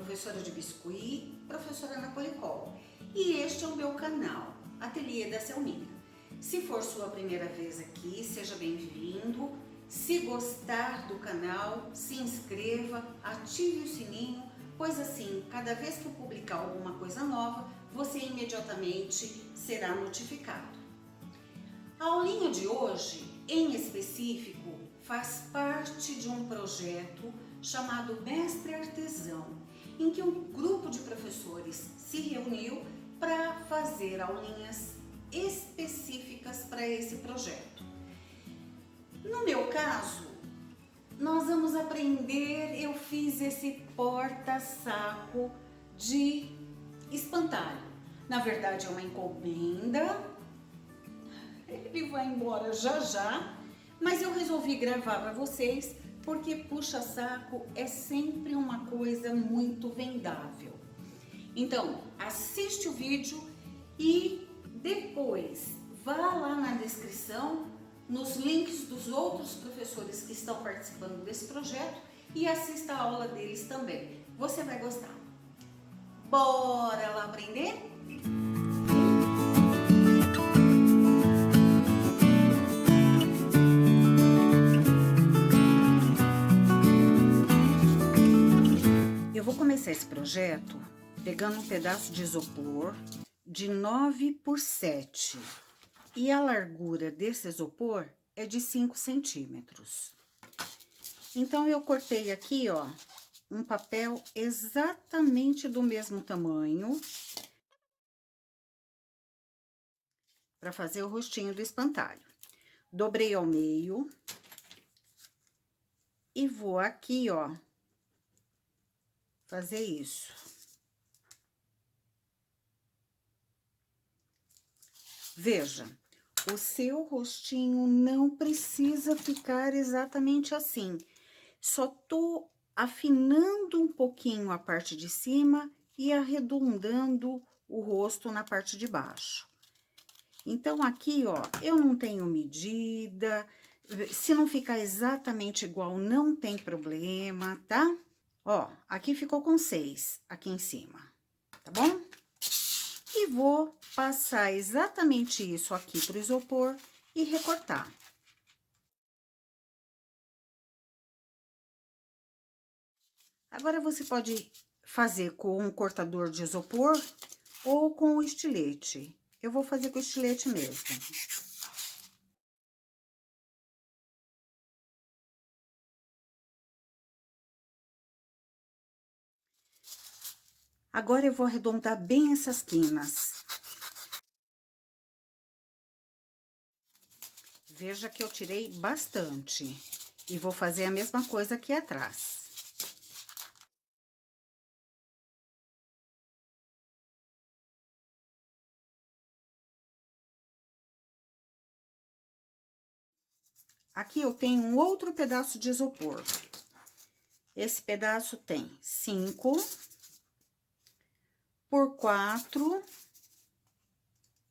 professora de biscuit, professora Ana Policol, e este é o meu canal, Ateliê da Selminha. Se for sua primeira vez aqui, seja bem-vindo. Se gostar do canal, se inscreva, ative o sininho, pois assim, cada vez que eu publicar alguma coisa nova, você imediatamente será notificado. A aulinha de hoje, em específico, faz parte de um projeto chamado Mestre Artesão, em que um grupo de professores se reuniu para fazer aulinhas específicas para esse projeto. No meu caso, nós vamos aprender, eu fiz esse porta-saco de espantalho. Na verdade é uma encomenda, ele vai embora já já, mas eu resolvi gravar para vocês porque puxa-saco é sempre uma coisa muito vendável. Então, assiste o vídeo e depois vá lá na descrição, nos links dos outros professores que estão participando desse projeto e assista a aula deles também. Você vai gostar. Bora lá aprender? Eu vou começar esse projeto pegando um pedaço de isopor de 9 por 7 e a largura desse isopor é de 5 centímetros. Então, eu cortei aqui, ó, um papel exatamente do mesmo tamanho para fazer o rostinho do espantalho. Dobrei ao meio e vou aqui, ó, fazer isso. Veja, o seu rostinho não precisa ficar exatamente assim. Só tô afinando um pouquinho a parte de cima e arredondando o rosto na parte de baixo. Então, aqui, ó, eu não tenho medida. Se não ficar exatamente igual, não tem problema, tá? Ó, aqui ficou com 6, aqui em cima, tá bom? E vou passar exatamente isso aqui pro isopor e recortar. Agora, você pode fazer com um cortador de isopor ou com o estilete. Eu vou fazer com o estilete mesmo. Agora, eu vou arredondar bem essas quinas. Veja que eu tirei bastante. E vou fazer a mesma coisa aqui atrás. Aqui eu tenho um outro pedaço de isopor. Esse pedaço tem 5 por 4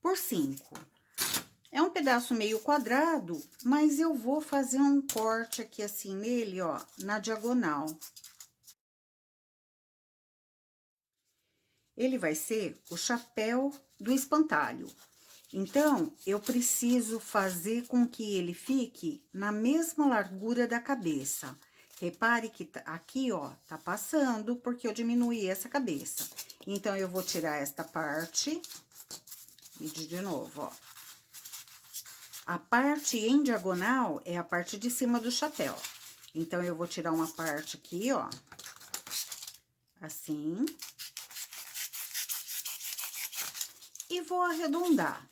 por 5. É um pedaço meio quadrado, mas eu vou fazer um corte aqui assim nele, ó, na diagonal. Ele vai ser o chapéu do espantalho. Então, eu preciso fazer com que ele fique na mesma largura da cabeça. Repare que aqui, ó, tá passando, porque eu diminuí essa cabeça. Então, eu vou tirar esta parte, medir de novo, ó. A parte em diagonal é a parte de cima do chapéu. Então, eu vou tirar uma parte aqui, ó, assim. E vou arredondar.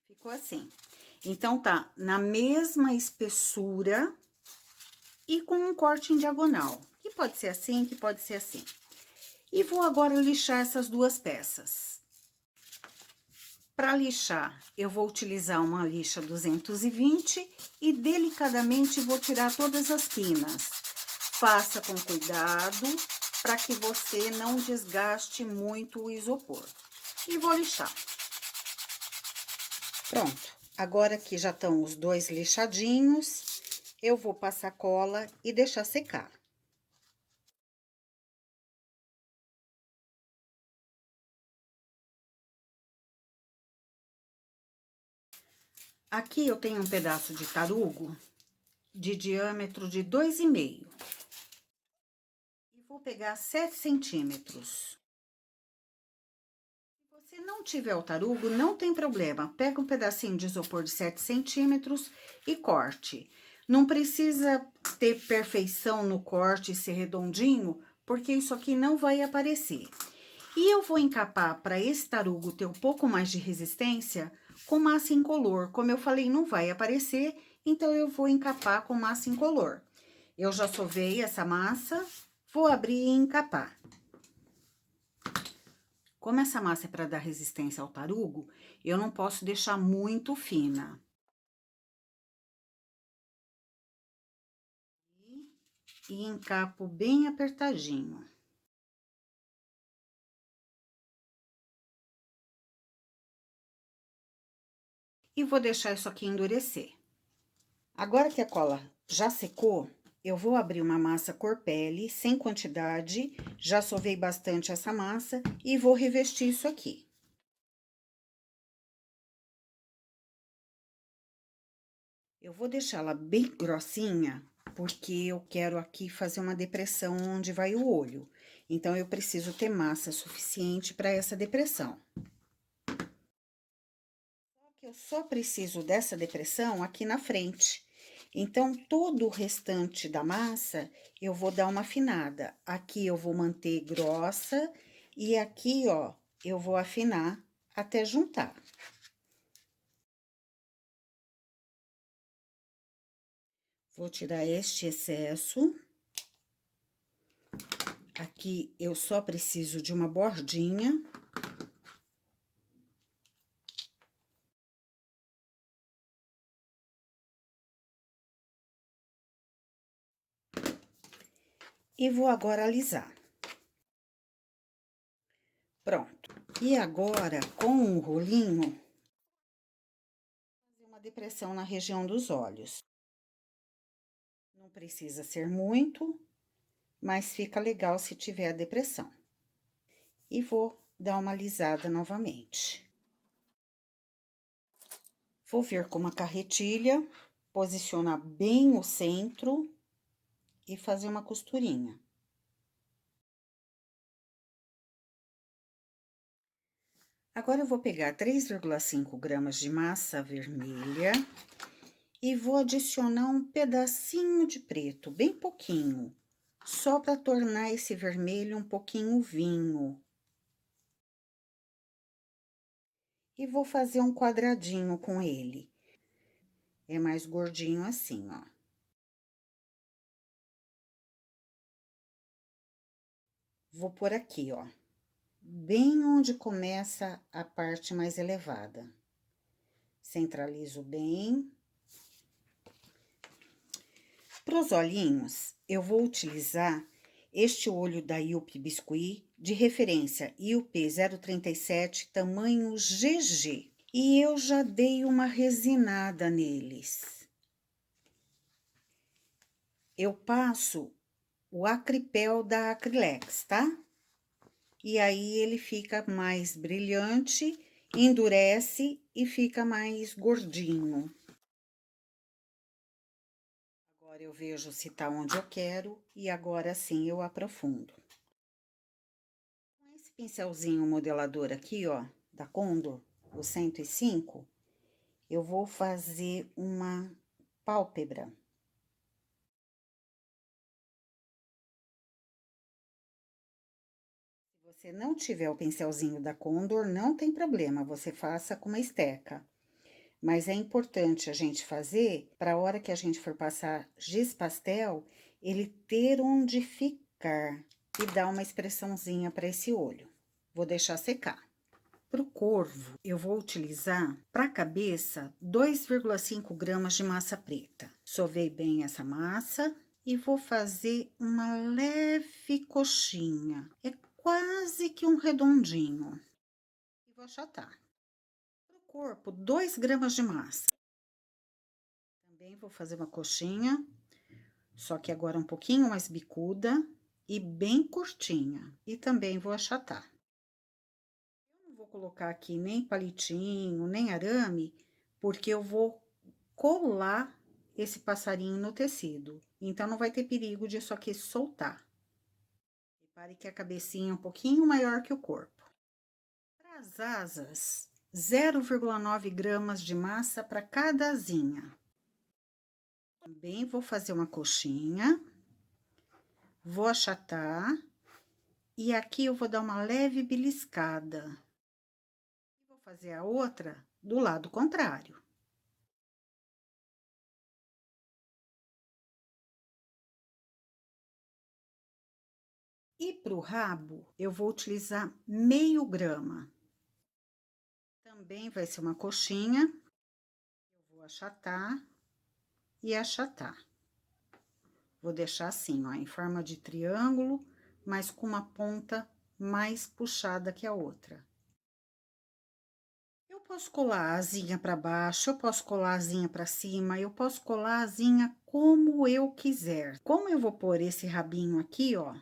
Ficou assim. Então, tá na mesma espessura e com um corte em diagonal. Que pode ser assim, que pode ser assim. E vou agora lixar essas duas peças. Para lixar, eu vou utilizar uma lixa 220 e delicadamente vou tirar todas as quinas. Faça com cuidado para que você não desgaste muito o isopor. E vou lixar. Pronto. Agora que já estão os dois lixadinhos, eu vou passar cola e deixar secar. Aqui eu tenho um pedaço de tarugo de diâmetro de 2,5. E vou pegar 7 centímetros. Se você não tiver o tarugo, não tem problema. Pega um pedacinho de isopor de 7 centímetros e corte. Não precisa ter perfeição no corte e ser redondinho, porque isso aqui não vai aparecer. E eu vou encapar para esse tarugo ter um pouco mais de resistência com massa incolor. Como eu falei, não vai aparecer, então eu vou encapar com massa incolor. Eu já sovei essa massa, vou abrir e encapar. Como essa massa é para dar resistência ao tarugo, eu não posso deixar muito fina. E encapo bem apertadinho. E vou deixar isso aqui endurecer. Agora que a cola já secou, eu vou abrir uma massa cor-pele, sem quantidade, já sovei bastante essa massa e vou revestir isso aqui. Eu vou deixá-la bem grossinha, porque eu quero aqui fazer uma depressão onde vai o olho. Então, eu preciso ter massa suficiente para essa depressão. Só que eu só preciso dessa depressão aqui na frente. Então, todo o restante da massa, eu vou dar uma afinada. Aqui eu vou manter grossa e aqui, ó, eu vou afinar até juntar. Vou tirar este excesso. Aqui eu só preciso de uma bordinha. E vou agora alisar. Pronto. E agora, com um rolinho, fazer uma depressão na região dos olhos. Não precisa ser muito, mas fica legal se tiver a depressão. E vou dar uma alisada novamente. Vou vir com uma carretilha, posicionar bem o centro e fazer uma costurinha. Agora, eu vou pegar 3,5 gramas de massa vermelha e vou adicionar um pedacinho de preto, bem pouquinho, só para tornar esse vermelho um pouquinho vinho. E vou fazer um quadradinho com ele. É mais gordinho assim, ó. Vou por aqui, ó, bem onde começa a parte mais elevada. Centralizo bem. Para os olhinhos, eu vou utilizar este olho da Yupi Biscuit, de referência Yupi 037, tamanho GG. E eu já dei uma resinada neles. Eu passo o acripel da Acrylex, tá? E aí, ele fica mais brilhante, endurece e fica mais gordinho. Agora, eu vejo se tá onde eu quero e agora sim eu aprofundo. Com esse pincelzinho modelador aqui, ó, da Condor, o 105, eu vou fazer uma pálpebra. Se você não tiver o pincelzinho da Condor, não tem problema, você faça com uma esteca. Mas é importante a gente fazer, para a hora que a gente for passar giz pastel, ele ter onde ficar e dar uma expressãozinha para esse olho. Vou deixar secar. Para o corvo, eu vou utilizar, para a cabeça, 2,5 gramas de massa preta. Sovei bem essa massa e vou fazer uma leve coxinha. É quase que um redondinho. E vou achatar. Para o corpo, 2 gramas de massa. Também vou fazer uma coxinha, só que agora um pouquinho mais bicuda e bem curtinha. E também vou achatar. Eu não vou colocar aqui nem palitinho, nem arame, porque eu vou colar esse passarinho no tecido. Então, não vai ter perigo disso aqui soltar. Repare que a cabecinha é um pouquinho maior que o corpo. Para as asas, 0,9 gramas de massa para cada asinha. Também vou fazer uma coxinha, vou achatar, e aqui eu vou dar uma leve beliscada. Vou fazer a outra do lado contrário. E para o rabo, eu vou utilizar meio grama. Também vai ser uma coxinha. Eu vou achatar e achatar. Vou deixar assim, ó, em forma de triângulo, mas com uma ponta mais puxada que a outra. Eu posso colar a asinha para baixo, eu posso colar a asinha para cima, eu posso colar a asinha como eu quiser. Como eu vou pôr esse rabinho aqui, ó,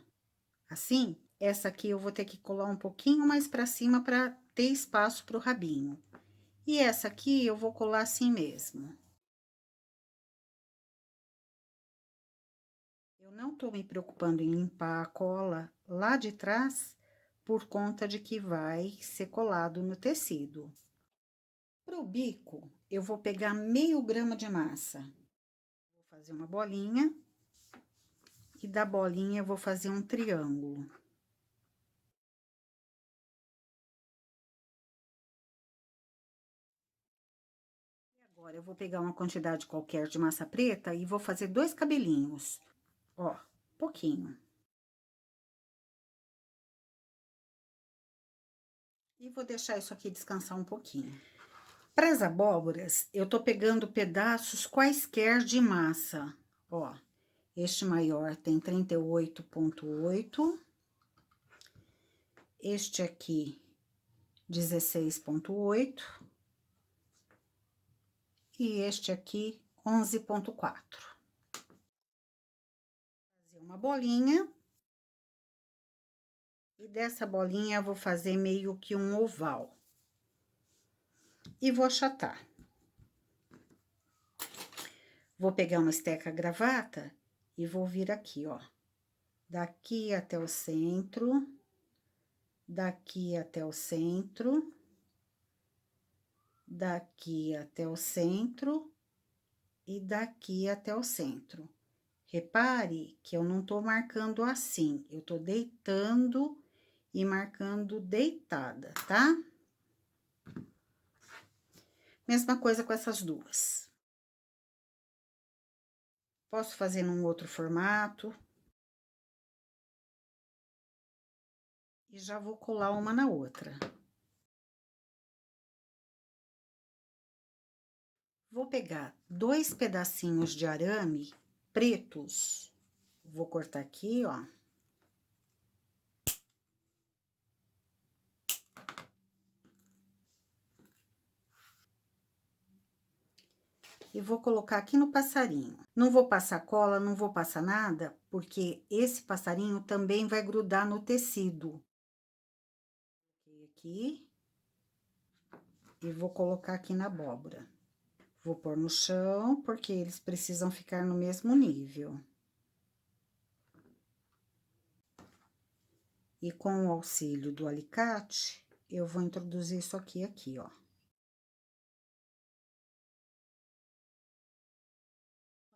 assim, essa aqui eu vou ter que colar um pouquinho mais para cima para ter espaço para o rabinho. E essa aqui eu vou colar assim mesmo. Eu não tô me preocupando em limpar a cola lá de trás, por conta de que vai ser colado no tecido. Pro bico, eu vou pegar meio grama de massa. Vou fazer uma bolinha. E da bolinha eu vou fazer um triângulo. E agora, eu vou pegar uma quantidade qualquer de massa preta e vou fazer 2 cabelinhos. Ó, pouquinho. E vou deixar isso aqui descansar um pouquinho. Para as abóboras, eu tô pegando pedaços quaisquer de massa. Ó, este maior tem 38,8. Este aqui, 16,8. E este aqui, 11,4. Fazer uma bolinha. E dessa bolinha, eu vou fazer meio que um oval. E vou achatar. Vou pegar uma esteca gravata e vou vir aqui, ó. Daqui até o centro, daqui até o centro, daqui até o centro e daqui até o centro. Repare que eu não tô marcando assim, eu tô deitando e marcando deitada, tá? Mesma coisa com essas duas. Posso fazer num outro formato. E já vou colar uma na outra. Vou pegar 2 pedacinhos de arame pretos. Vou cortar aqui, ó. E vou colocar aqui no passarinho. Não vou passar cola, não vou passar nada, porque esse passarinho também vai grudar no tecido. Aqui. E vou colocar aqui na abóbora. Vou pôr no chão, porque eles precisam ficar no mesmo nível. E com o auxílio do alicate, eu vou introduzir isso aqui, ó.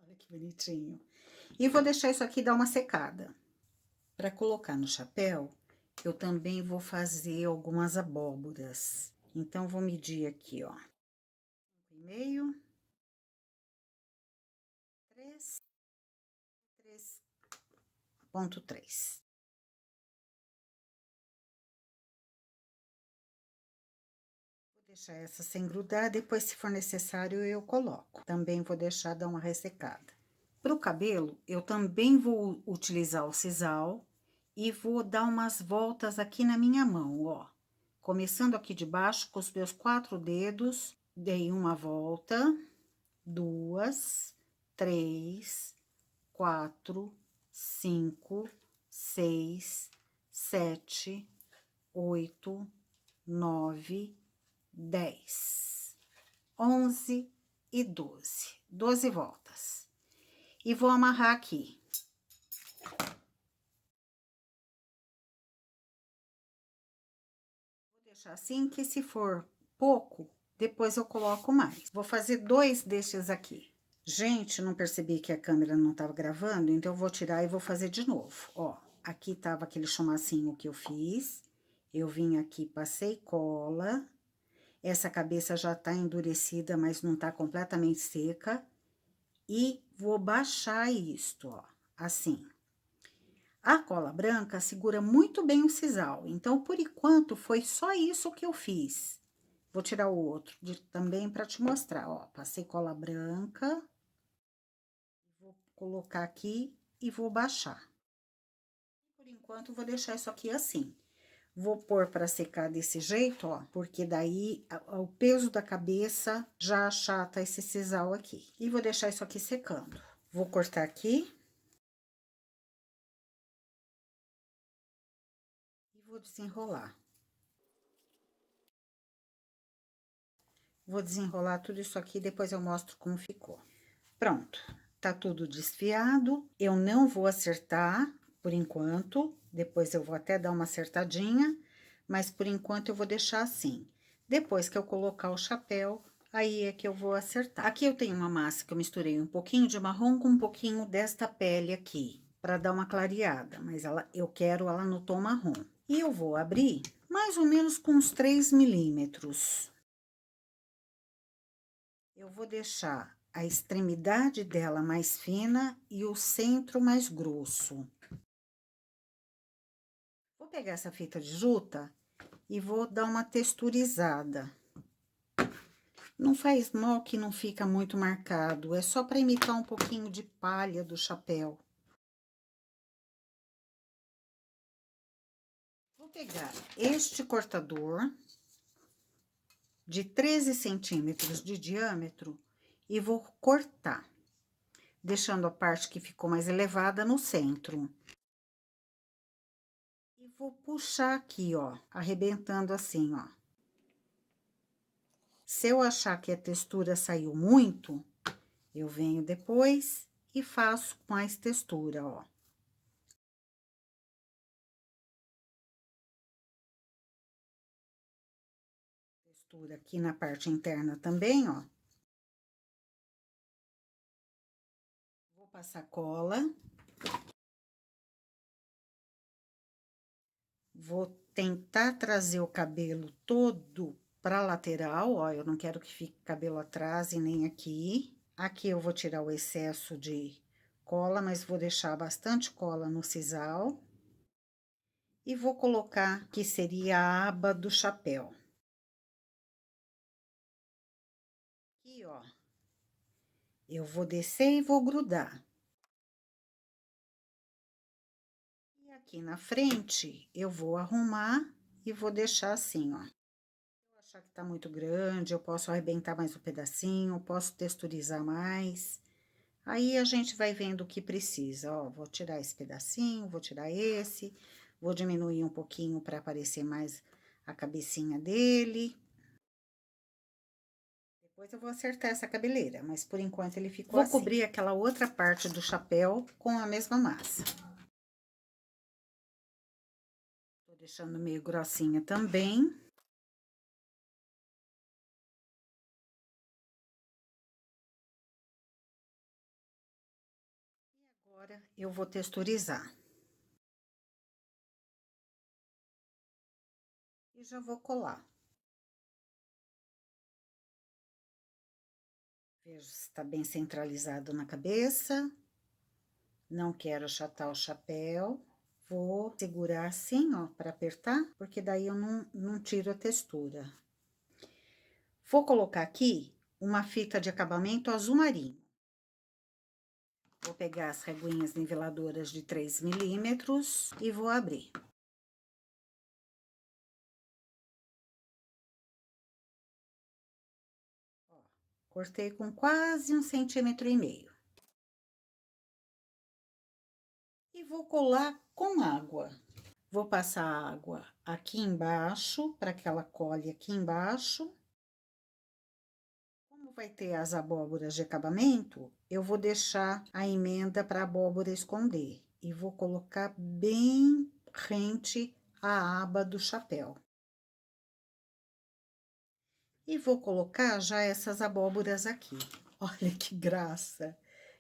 Olha que bonitinho. E vou deixar isso aqui dar uma secada. Para colocar no chapéu, eu também vou fazer algumas abóboras. Então, vou medir aqui, ó. 1,5, 3, 3,3. Vou deixar essa sem grudar, depois, se for necessário, eu coloco. Também vou deixar dar uma ressecada. Para o cabelo, eu também vou utilizar o sisal e vou dar umas voltas aqui na minha mão, ó. começando aqui de baixo com os meus 4 dedos, dei uma volta, 2, 3, 4, 5, 6, 7, 8, 9, 10, 11 e 12. 12 voltas. E vou amarrar aqui. Vou deixar assim que se for pouco, depois eu coloco mais. Vou fazer 2 destes aqui. Gente, não percebi que a câmera não estava gravando, então eu vou tirar e vou fazer de novo. Ó, aqui tava aquele chumacinho que eu fiz. Eu vim aqui, passei cola. Essa cabeça já tá endurecida, mas não tá completamente seca. E vou baixar isto, ó, assim. A cola branca segura muito bem o sisal, então, por enquanto, foi só isso que eu fiz. Vou tirar o outro também para te mostrar, ó. Passei cola branca. Vou colocar aqui e vou baixar. Por enquanto, vou deixar isso aqui assim. Vou pôr para secar desse jeito, ó, porque daí o peso da cabeça já achata esse sisal aqui. E vou deixar isso aqui secando. Vou cortar aqui. E vou desenrolar. Vou desenrolar tudo isso aqui, depois eu mostro como ficou. Pronto, tá tudo desfiado. Eu não vou acertar por enquanto, depois eu vou até dar uma acertadinha, mas por enquanto eu vou deixar assim. Depois que eu colocar o chapéu, aí é que eu vou acertar. Aqui eu tenho uma massa que eu misturei um pouquinho de marrom com um pouquinho desta pele aqui, para dar uma clareada, mas eu quero ela no tom marrom. E eu vou abrir mais ou menos com uns 3 milímetros. Eu vou deixar a extremidade dela mais fina e o centro mais grosso. Vou pegar essa fita de juta e vou dar uma texturizada. Não faz mal que não fica muito marcado, é só para imitar um pouquinho de palha do chapéu. Vou pegar este cortador de 13 centímetros de diâmetro e vou cortar, deixando a parte que ficou mais elevada no centro. E vou puxar aqui, ó, arrebentando assim, ó. Se eu achar que a textura saiu muito, eu venho depois e faço mais textura, ó. Textura aqui na parte interna também, ó. Vou passar cola. Vou tentar trazer o cabelo todo pra lateral, ó, eu não quero que fique cabelo atrás e nem aqui. Aqui eu vou tirar o excesso de cola, mas vou deixar bastante cola no sisal. E vou colocar que seria a aba do chapéu. Aqui, ó. Eu vou descer e vou grudar. E aqui na frente, eu vou arrumar e vou deixar assim, ó. Se eu achar que tá muito grande, eu posso arrebentar mais um pedacinho, posso texturizar mais. Aí, a gente vai vendo o que precisa, ó. Vou tirar esse pedacinho, vou tirar esse, vou diminuir um pouquinho para aparecer mais a cabecinha dele. Depois eu vou acertar essa cabeleira, mas por enquanto ele ficou assim. Vou cobrir aquela outra parte do chapéu com a mesma massa. Tô deixando meio grossinha também. E agora eu vou texturizar. E já vou colar. Vejo se tá bem centralizado na cabeça. Não quero achatar o chapéu. Vou segurar assim, ó, para apertar, porque daí eu não tiro a textura. Vou colocar aqui uma fita de acabamento azul marinho. Vou pegar as reguinhas niveladoras de 3 milímetros e vou abrir. Cortei com quase 1,5 centímetros. E vou colar com água. Vou passar a água aqui embaixo, para que ela colhe aqui embaixo. Como vai ter as abóboras de acabamento, eu vou deixar a emenda para a abóbora esconder. E vou colocar bem rente à aba do chapéu. E vou colocar já essas abóboras aqui. Olha que graça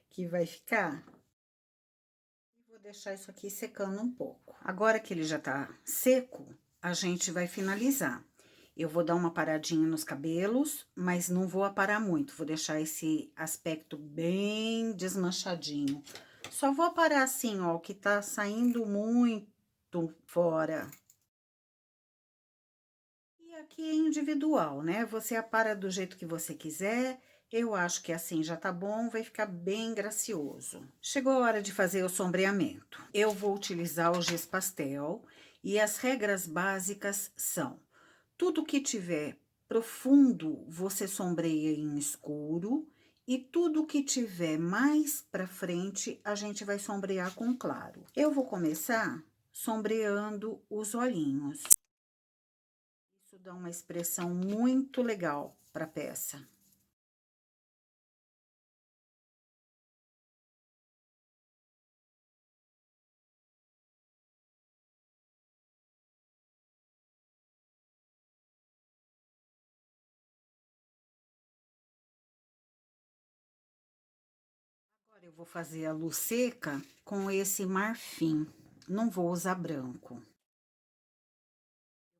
que vai ficar. Vou deixar isso aqui secando um pouco. Agora que ele já tá seco, a gente vai finalizar. Eu vou dar uma paradinha nos cabelos, mas não vou aparar muito. Vou deixar esse aspecto bem desmanchadinho. Só vou aparar assim, ó, o que tá saindo muito fora. E aqui é individual, né? Você apara do jeito que você quiser. Eu acho que assim já tá bom, vai ficar bem gracioso. Chegou a hora de fazer o sombreamento. Eu vou utilizar o giz pastel e as regras básicas são: tudo que tiver profundo, você sombreia em escuro, e tudo que tiver mais pra frente, a gente vai sombrear com claro. Eu vou começar sombreando os olhinhos. Isso dá uma expressão muito legal pra peça. Agora eu vou fazer a luz seca com esse marfim. Não vou usar branco.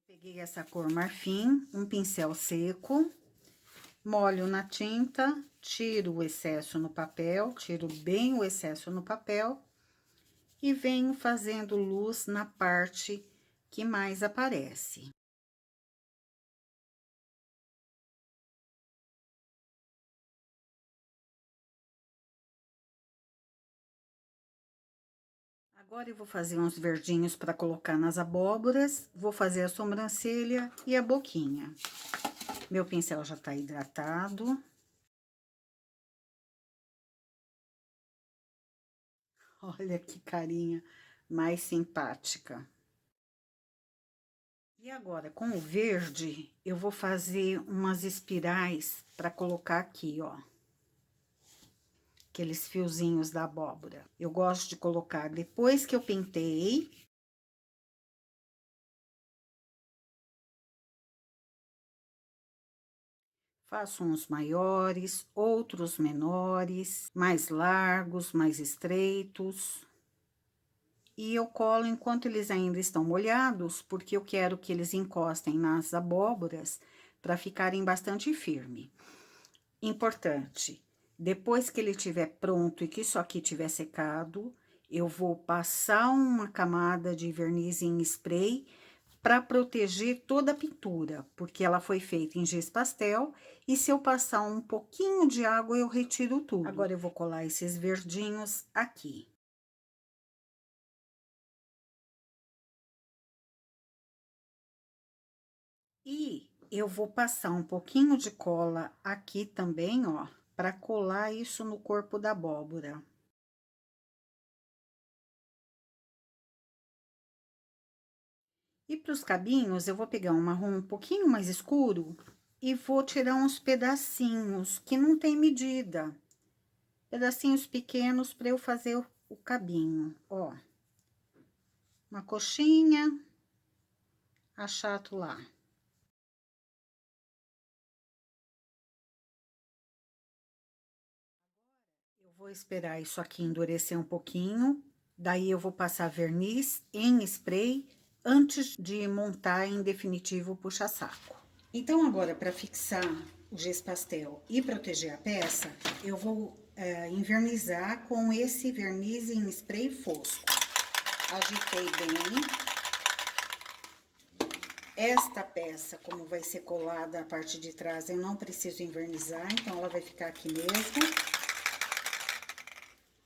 Eu peguei essa cor marfim, um pincel seco, molho na tinta, tiro o excesso no papel, tiro bem o excesso no papel e venho fazendo luz na parte que mais aparece. Agora eu vou fazer uns verdinhos para colocar nas abóboras, vou fazer a sobrancelha e a boquinha. Meu pincel já tá hidratado. Olha que carinha mais simpática. E agora, com o verde, eu vou fazer umas espirais para colocar aqui, ó. Aqueles fiozinhos da abóbora. Eu gosto de colocar depois que eu pintei. Faço uns maiores, outros menores, mais largos, mais estreitos. E eu colo enquanto eles ainda estão molhados, porque eu quero que eles encostem nas abóboras para ficarem bastante firme. Importante, depois que ele estiver pronto e que isso aqui tiver secado, eu vou passar uma camada de verniz em spray para proteger toda a pintura, porque ela foi feita em giz pastel, e se eu passar um pouquinho de água, eu retiro tudo. Agora eu vou colar esses verdinhos aqui. E eu vou passar um pouquinho de cola aqui também, ó, para colar isso no corpo da abóbora. E para os cabinhos, eu vou pegar um marrom um pouquinho mais escuro e vou tirar uns pedacinhos que não tem medida. Pedacinhos pequenos para eu fazer o cabinho, ó. Uma coxinha, achato lá. Eu vou esperar isso aqui endurecer um pouquinho, daí eu vou passar verniz em spray antes de montar em definitivo o puxa-saco. Então, agora, para fixar o giz pastel e proteger a peça, eu vou envernizar com esse verniz em spray fosco. Agitei bem. Esta peça, como vai ser colada a parte de trás, eu não preciso envernizar, então ela vai ficar aqui mesmo.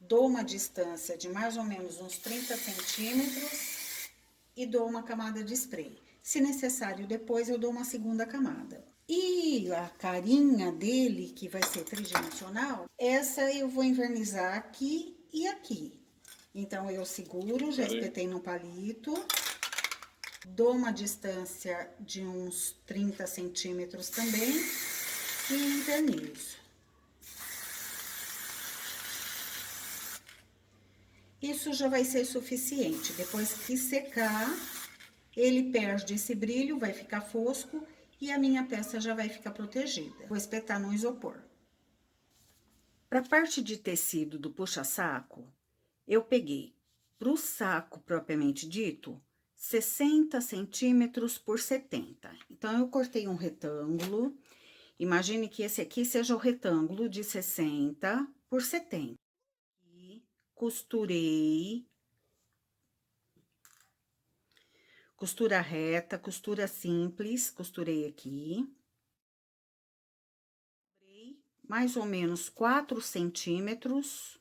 Dou uma distância de mais ou menos uns 30 centímetros e dou uma camada de spray. Se necessário, depois eu dou uma segunda camada. E a carinha dele, que vai ser tridimensional, essa eu vou envernizar aqui e aqui. Então, eu seguro, já espetei no palito, dou uma distância de uns 30 centímetros também e envernizo. Isso já vai ser suficiente. Depois que secar, ele perde esse brilho, vai ficar fosco e a minha peça já vai ficar protegida. Vou espetar no isopor. Para a parte de tecido do puxa-saco, eu peguei, para o saco propriamente dito, 60 centímetros por 70. Então, eu cortei um retângulo. Imagine que esse aqui seja o retângulo de 60 por 70. E costurei. Costura reta, costura simples, costurei aqui. Mais ou menos 4 centímetros.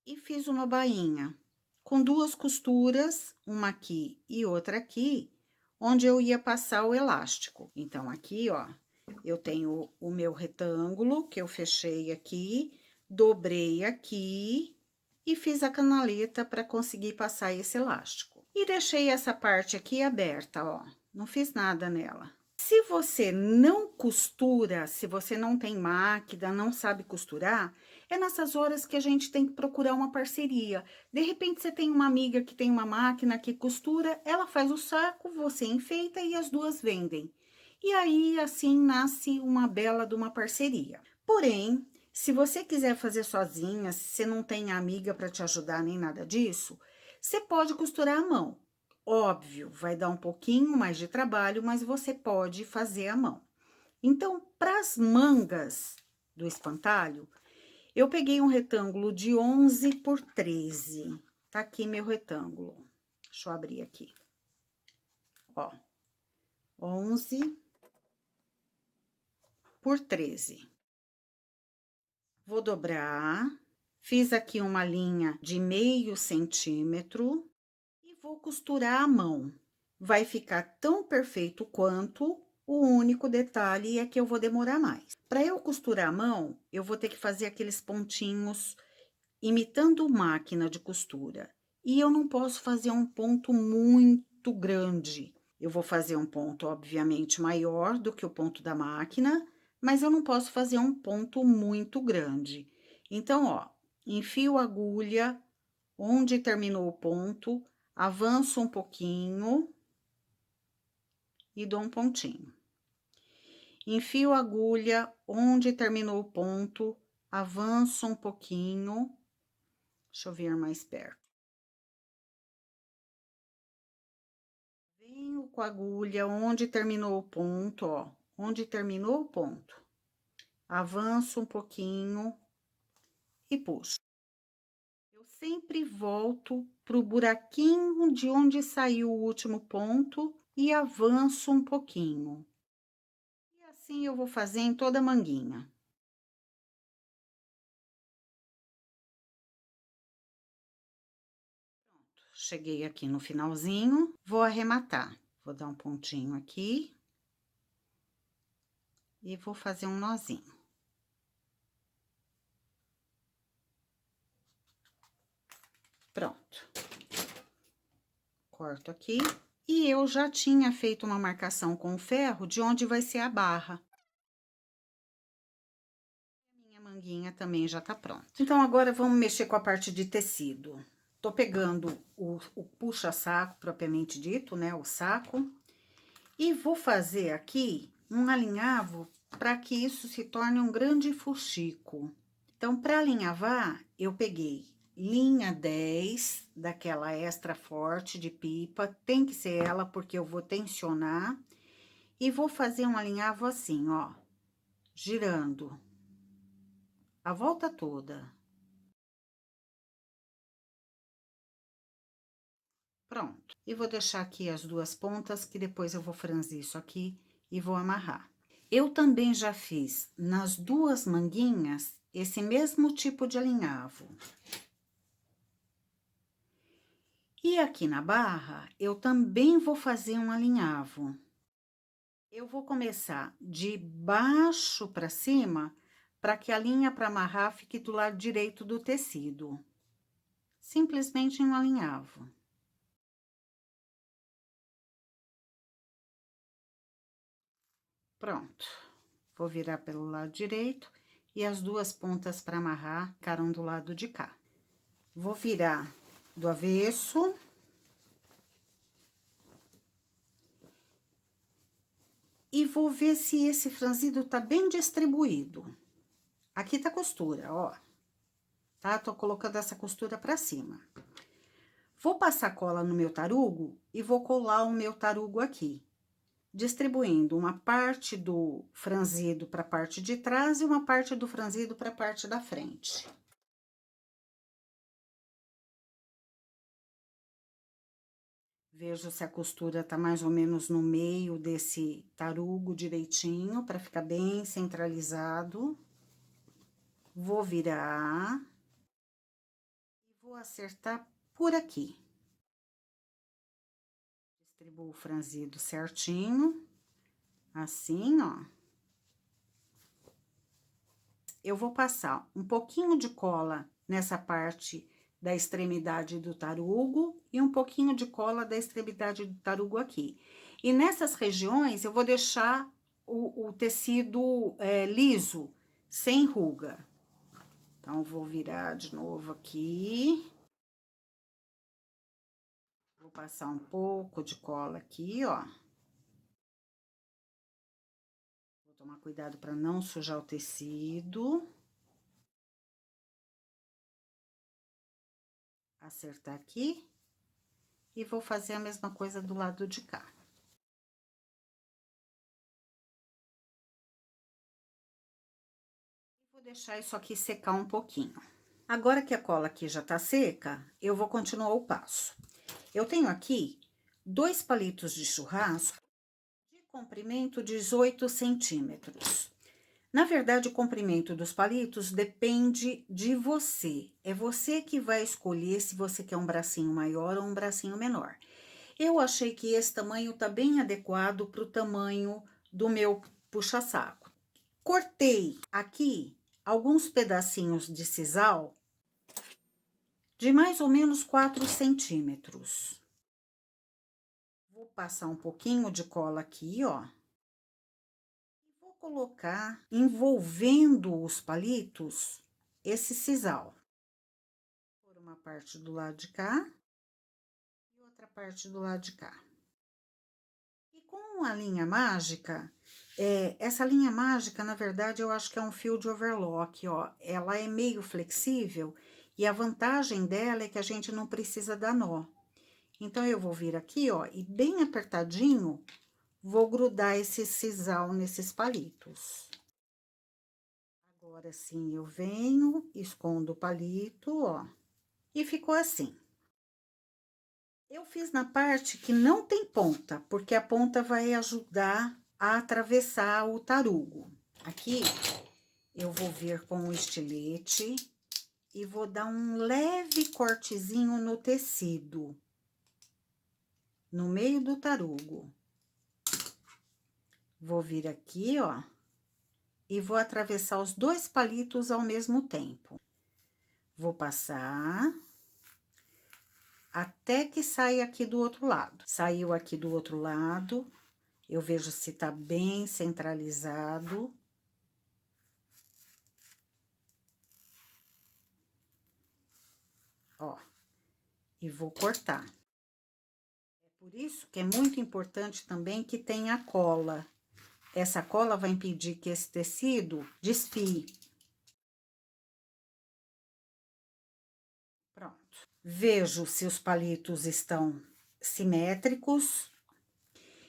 E fiz uma bainha com duas costuras, uma aqui e outra aqui, onde eu ia passar o elástico. Então, aqui, ó, eu tenho o meu retângulo, que eu fechei aqui, dobrei aqui e fiz a canaleta para conseguir passar esse elástico. E deixei essa parte aqui aberta, ó, não fiz nada nela. Se você não costura, se você não tem máquina, não sabe costurar, é nessas horas que a gente tem que procurar uma parceria. De repente, você tem uma amiga que tem uma máquina que costura, ela faz o saco, você enfeita e as duas vendem. E aí, assim, nasce uma bela de uma parceria. Porém, se você quiser fazer sozinha, se você não tem amiga para te ajudar nem nada disso, você pode costurar à mão. Óbvio, vai dar um pouquinho mais de trabalho, mas você pode fazer à mão. Então, para as mangas do espantalho, eu peguei um retângulo de 11 por 13. Tá aqui meu retângulo. Deixa eu abrir aqui. Ó, 11 por 13. Vou dobrar. Fiz aqui uma linha de meio centímetro e vou costurar à mão. Vai ficar tão perfeito quanto. O único detalhe é que eu vou demorar mais. Para eu costurar à mão, eu vou ter que fazer aqueles pontinhos imitando máquina de costura. E eu não posso fazer um ponto muito grande. Eu vou fazer um ponto, obviamente, maior do que o ponto da máquina, mas eu não posso fazer um ponto muito grande. Então, ó, enfio a agulha onde terminou o ponto, avanço um pouquinho e dou um pontinho. Enfio a agulha onde terminou o ponto, avanço um pouquinho. Deixa eu vir mais perto. Venho com a agulha onde terminou o ponto, ó. Onde terminou o ponto. Avanço um pouquinho e puxo. Eu sempre volto pro buraquinho de onde saiu o último ponto e avanço um pouquinho. E assim eu vou fazer em toda a manguinha. Pronto, cheguei aqui no finalzinho, vou arrematar. Vou dar um pontinho aqui. E vou fazer um nozinho. Pronto. Corto aqui. E eu já tinha feito uma marcação com o ferro de onde vai ser a barra. A minha manguinha também já tá pronta. Então, agora vamos mexer com a parte de tecido. Tô pegando o puxa-saco, propriamente dito, né, o saco. E vou fazer aqui um alinhavo para que isso se torne um grande fuxico. Então, para alinhavar, eu peguei linha 10, daquela extra forte de pipa, tem que ser ela porque eu vou tensionar. E vou fazer um alinhavo assim, ó, girando a volta toda. Pronto. E vou deixar aqui as duas pontas, que depois eu vou franzir isso aqui e vou amarrar. Eu também já fiz nas duas manguinhas esse mesmo tipo de alinhavo. E aqui na barra, eu também vou fazer um alinhavo. Eu vou começar de baixo para cima, para que a linha para amarrar fique do lado direito do tecido. Simplesmente um alinhavo. Pronto. Vou virar pelo lado direito e as duas pontas para amarrar ficaram do lado de cá. Vou virar do avesso. E vou ver se esse franzido tá bem distribuído. Aqui tá a costura, ó. Tá? Tô colocando essa costura pra cima. Vou passar cola no meu tarugo e vou colar o meu tarugo aqui, distribuindo uma parte do franzido para a parte de trás e uma parte do franzido para a parte da frente. Vejo se a costura tá mais ou menos no meio desse tarugo direitinho, para ficar bem centralizado. Vou virar e vou acertar por aqui. Distribuo o franzido certinho, assim, ó. Eu vou passar um pouquinho de cola nessa parte da extremidade do tarugo e um pouquinho de cola da extremidade do tarugo aqui. E nessas regiões eu vou deixar o tecido liso, sem ruga. Então, vou virar de novo aqui. Vou passar um pouco de cola aqui, ó. Vou tomar cuidado para não sujar o tecido. Acertar aqui. E vou fazer a mesma coisa do lado de cá. Vou deixar isso aqui secar um pouquinho. Agora que a cola aqui já tá seca, eu vou continuar o passo. Eu tenho aqui 2 palitos de churrasco de comprimento 18 centímetros. Na verdade, o comprimento dos palitos depende de você. É você que vai escolher se você quer um bracinho maior ou um bracinho menor. Eu achei que esse tamanho tá bem adequado para o tamanho do meu puxa-saco. Cortei aqui alguns pedacinhos de sisal de mais ou menos 4 centímetros. Vou passar um pouquinho de cola aqui, ó. E vou colocar, envolvendo os palitos, esse sisal. Por uma parte do lado de cá e outra parte do lado de cá. E com a linha mágica, essa linha mágica, na verdade, eu acho que é um fio de overlock, ó. Ela é meio flexível e a vantagem dela é que a gente não precisa dar nó. Então, eu vou vir aqui, ó, e bem apertadinho, vou grudar esse sisal nesses palitos. Agora sim, eu venho, escondo o palito, ó, e ficou assim. Eu fiz na parte que não tem ponta, porque a ponta vai ajudar a atravessar o tarugo. Aqui, eu vou vir com o estilete e vou dar um leve cortezinho no tecido, no meio do tarugo. Vou vir aqui, ó, e vou atravessar os 2 palitos ao mesmo tempo. Vou passar até que saia aqui do outro lado. Saiu aqui do outro lado, eu vejo se tá bem centralizado. Ó, e vou cortar. É por isso que é muito importante também que tenha cola. Essa cola vai impedir que esse tecido desfie. Pronto. Vejo se os palitos estão simétricos.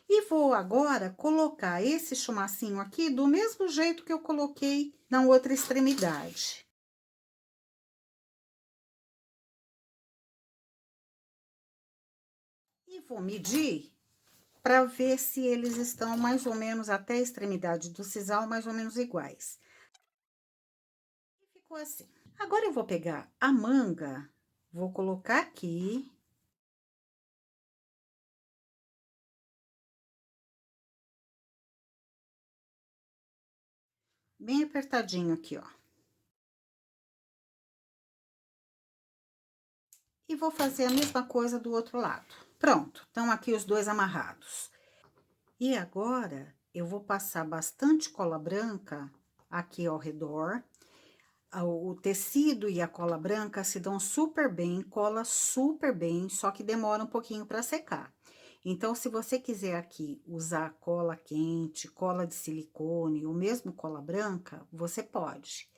E vou agora colocar esse chumacinho aqui do mesmo jeito que eu coloquei na outra extremidade. E vou medir para ver se eles estão mais ou menos até a extremidade do sisal, mais ou menos iguais. E ficou assim. Agora eu vou pegar a manga, vou colocar aqui bem apertadinho aqui, ó. E vou fazer a mesma coisa do outro lado. Pronto, estão aqui os dois amarrados. E agora, eu vou passar bastante cola branca aqui ao redor. O tecido e a cola branca se dão super bem, cola super bem, só que demora um pouquinho para secar. Então, se você quiser aqui usar cola quente, cola de silicone, ou mesmo cola branca, você pode.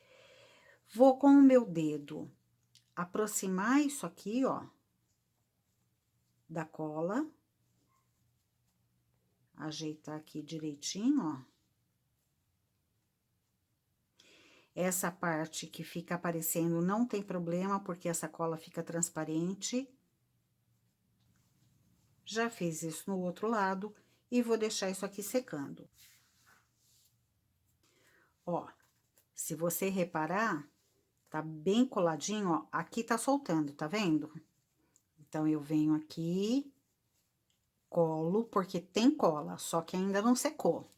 Vou com o meu dedo aproximar isso aqui, ó, da cola. Ajeitar aqui direitinho, ó. Essa parte que fica aparecendo não tem problema, porque essa cola fica transparente. Já fiz isso no outro lado e vou deixar isso aqui secando. Ó, se você reparar, tá bem coladinho, ó, aqui tá soltando, tá vendo? Então, eu venho aqui, colo, porque tem cola, só que ainda não secou.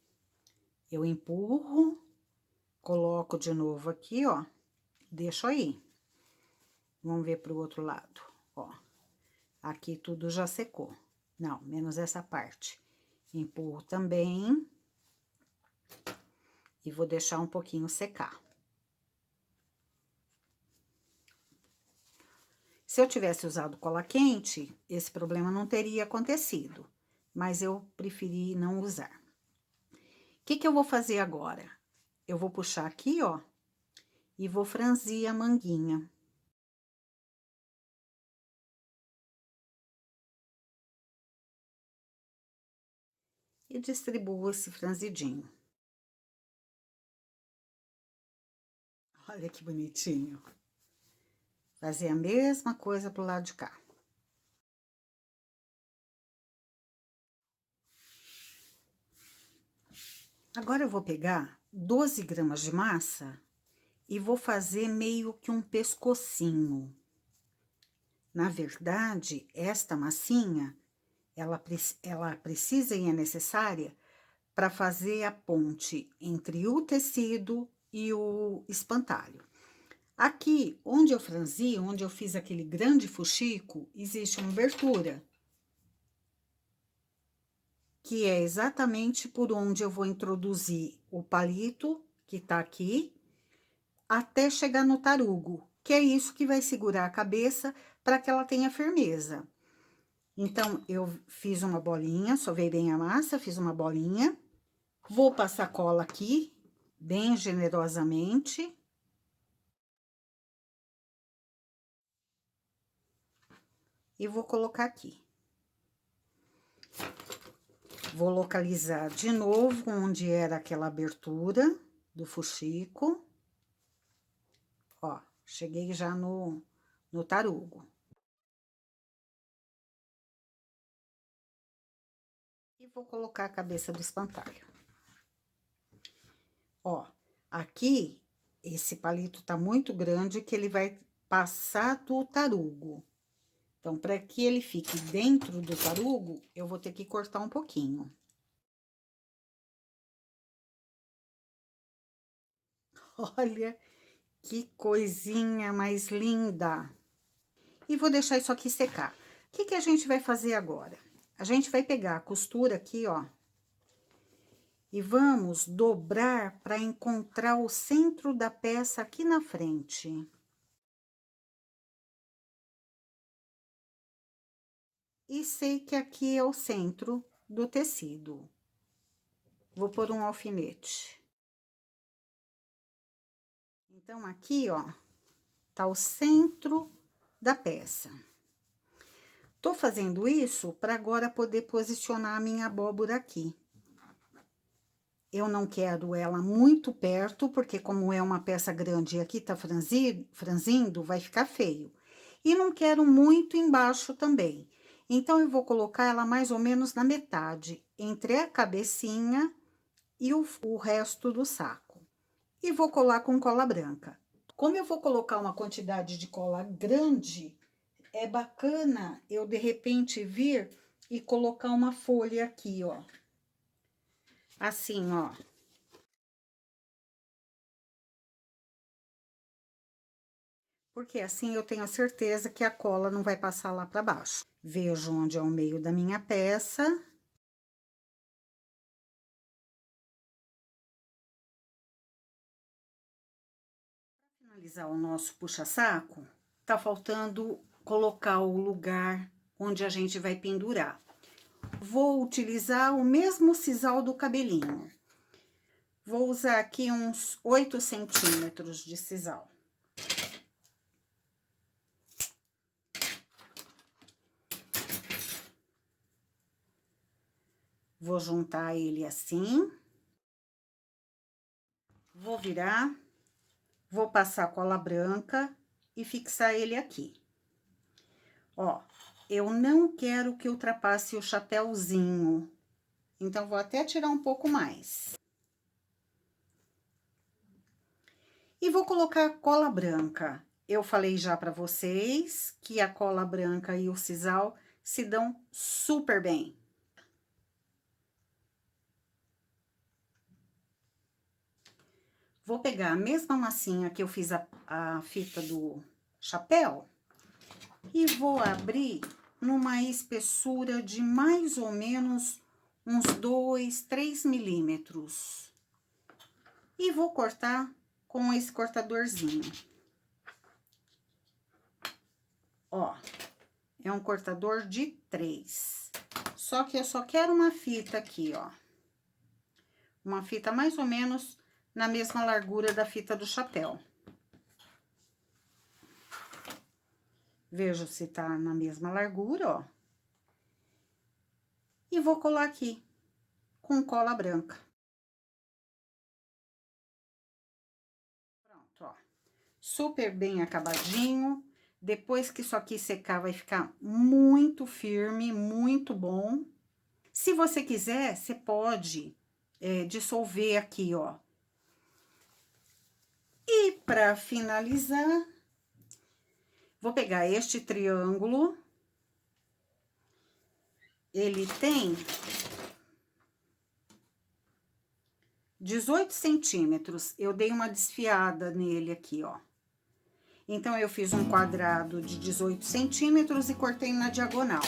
Eu empurro, coloco de novo aqui, ó, deixo aí. Vamos ver pro outro lado, ó. Aqui tudo já secou. Não, menos essa parte. Empurro também. E vou deixar um pouquinho secar. Se eu tivesse usado cola quente, esse problema não teria acontecido. Mas eu preferi não usar. O que que eu vou fazer agora? Eu vou puxar aqui, ó. E vou franzir a manguinha. E distribuo esse franzidinho. Olha que bonitinho. Fazer a mesma coisa pro lado de cá. Agora, eu vou pegar 12 gramas de massa e vou fazer meio que um pescocinho. Na verdade, esta massinha, ela precisa e é necessária para fazer a ponte entre o tecido e o espantalho. Aqui, onde eu franzi, onde eu fiz aquele grande fuxico, existe uma abertura. Que é exatamente por onde eu vou introduzir o palito, que tá aqui, até chegar no tarugo, que é isso que vai segurar a cabeça para que ela tenha firmeza. Então, eu fiz uma bolinha, sovei bem a massa, fiz uma bolinha. Vou passar cola aqui, bem generosamente. E vou colocar aqui. Vou localizar de novo onde era aquela abertura do fuxico. Ó, cheguei já no tarugo. E vou colocar a cabeça do espantalho. Ó, aqui, esse palito tá muito grande que ele vai passar do tarugo. Então, para que ele fique dentro do tarugo, eu vou ter que cortar um pouquinho. Olha que coisinha mais linda! E vou deixar isso aqui secar. O que que a gente vai fazer agora? A gente vai pegar a costura aqui, ó. E vamos dobrar para encontrar o centro da peça aqui na frente. E sei que aqui é o centro do tecido. Vou pôr um alfinete. Então, aqui, ó, tá o centro da peça. Tô fazendo isso para agora poder posicionar a minha abóbora aqui. Eu não quero ela muito perto, porque como é uma peça grande e aqui tá franzindo, vai ficar feio. E não quero muito embaixo também. Então, eu vou colocar ela mais ou menos na metade, entre a cabecinha e o resto do saco. E vou colar com cola branca. Como eu vou colocar uma quantidade de cola grande, é bacana eu, de repente, vir e colocar uma folha aqui, ó. Assim, ó. porque assim eu tenho a certeza que a cola não vai passar lá para baixo. Vejo onde é o meio da minha peça. Para finalizar o nosso puxa-saco, tá faltando colocar o lugar onde a gente vai pendurar. Vou utilizar o mesmo sisal do cabelinho. Vou usar aqui uns 8 centímetros de sisal. Vou juntar ele assim. Vou virar. Vou passar cola branca e fixar ele aqui. Ó, eu não quero que ultrapasse o chapéuzinho. Então, vou até tirar um pouco mais. E vou colocar cola branca. Eu falei já pra vocês que a cola branca e o sisal se dão super bem. Vou pegar a mesma massinha que eu fiz a fita do chapéu e vou abrir numa espessura de mais ou menos uns 2, 3 milímetros. E vou cortar com esse cortadorzinho. Ó, é um cortador de 3. Só que eu só quero uma fita aqui, ó. Uma fita mais ou menos na mesma largura da fita do chapéu. Vejo se tá na mesma largura, ó. E vou colar aqui com cola branca. Pronto, ó. Super bem acabadinho. Depois que isso aqui secar, vai ficar muito firme, muito bom. Se você quiser, você pode dissolver aqui, ó. E para finalizar, vou pegar este triângulo. Ele tem 18 centímetros. Eu dei uma desfiada nele aqui, ó. Então, eu fiz um quadrado de 18 centímetros e cortei na diagonal.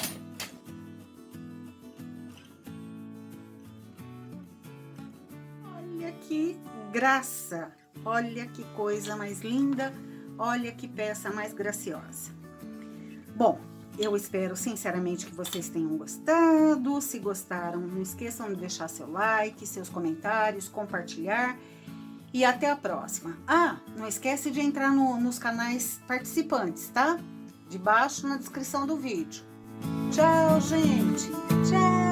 Olha que graça! Olha que coisa mais linda! Olha que peça mais graciosa! Bom, eu espero sinceramente que vocês tenham gostado. Se gostaram, não esqueçam de deixar seu like, seus comentários, compartilhar. E até a próxima. Ah, não esquece de entrar nos canais participantes, tá? Debaixo na descrição do vídeo. Tchau, gente! Tchau!